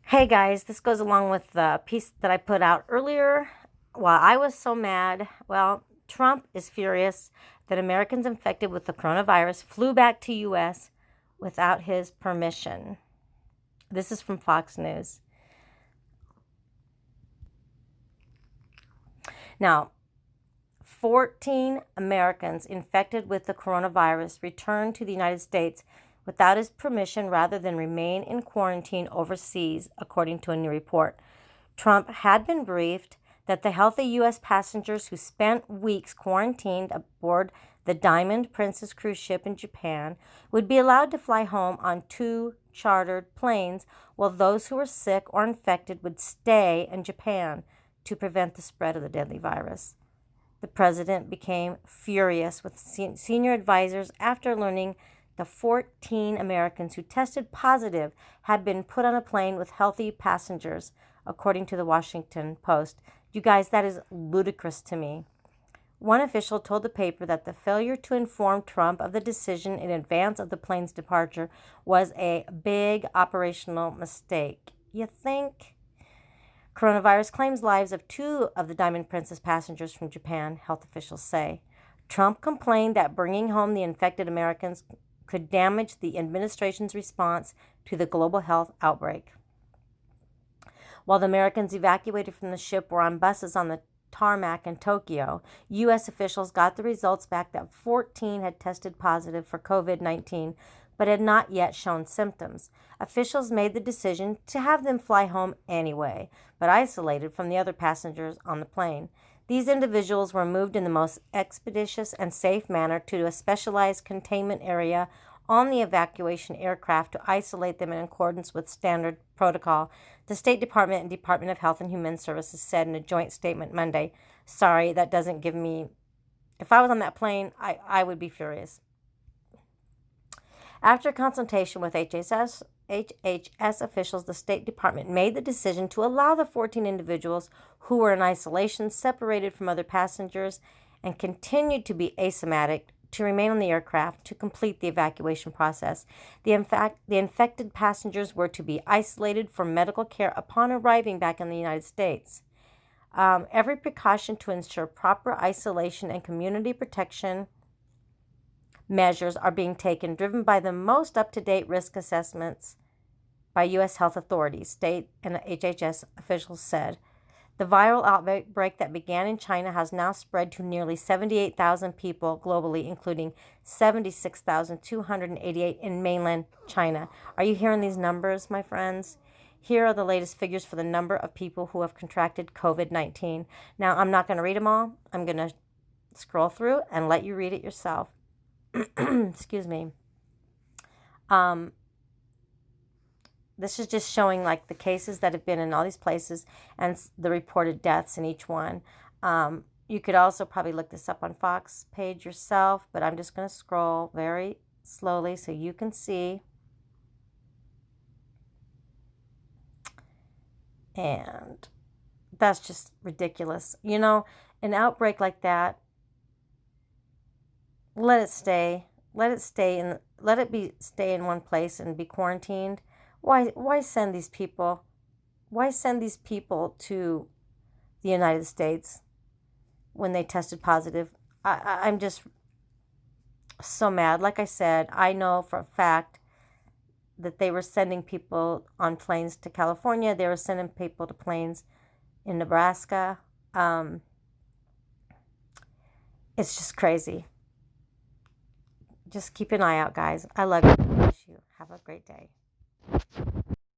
Hey guys, this goes along with the piece that I put out earlier. While I was so mad, well, Trump is furious that Americans infected with the coronavirus flew back to US without his permission. This is from Fox News. Now, 14 Americans infected with the coronavirus returned to the United States without his permission rather than remain in quarantine overseas, according to a new report. Trump had been briefed that the healthy U.S. passengers who spent weeks quarantined aboard the Diamond Princess cruise ship in Japan would be allowed to fly home on 2 chartered planes, while those who were sick or infected would stay in Japan to prevent the spread of the deadly virus. The president became furious with senior advisors after learning the 14 Americans who tested positive had been put on a plane with healthy passengers, according to the Washington Post. You guys, that is ludicrous to me. One official told the paper that the failure to inform Trump of the decision in advance of the plane's departure was a big operational mistake. You think? Coronavirus claims lives of 2 of the Diamond Princess passengers from Japan, health officials say. Trump complained that bringing home the infected Americans could damage the administration's response to the global health outbreak. While the Americans evacuated from the ship were on buses on the tarmac in Tokyo, U.S. officials got the results back that 14 had tested positive for COVID-19, but had not yet shown symptoms. Officials made the decision to have them fly home anyway, but isolated from the other passengers on the plane. These individuals were moved in the most expeditious and safe manner to a specialized containment area on the evacuation aircraft to isolate them in accordance with standard protocol, the State Department and Department of Health and Human Services said in a joint statement Monday. Sorry, that doesn't give me... If I was on that plane, I would be furious. After consultation with HHS officials, the State Department made the decision to allow the 14 individuals who were in isolation, separated from other passengers, and continued to be asymptomatic to remain on the aircraft to complete the evacuation process. The infected passengers were to be isolated for medical care upon arriving back in the United States. Every precaution to ensure proper isolation and community protection measures are being taken, driven by the most up-to-date risk assessments by U.S. health authorities, state and HHS officials said. The viral outbreak that began in China has now spread to nearly 78,000 people globally, including 76,288 in mainland China. Are you hearing these numbers, my friends? Here are the latest figures for the number of people who have contracted COVID-19. Now, I'm not going to read them all. I'm going to scroll through and let you read it yourself. Excuse me. This is just showing like the cases that have been in all these places and the reported deaths in each one. You could also probably look this up on Fox page yourself, but I'm just going to scroll very slowly so you can see. And that's just ridiculous. You know, an outbreak like that, let it stay in one place and be quarantined. Why send these people to the United States when they tested positive? I'm just so mad. Like I said, I know for a fact that they were sending people on planes to California. They were sending people to planes in Nebraska. It's just crazy. Just keep an eye out, guys. I love you. Bless you. Have a great day.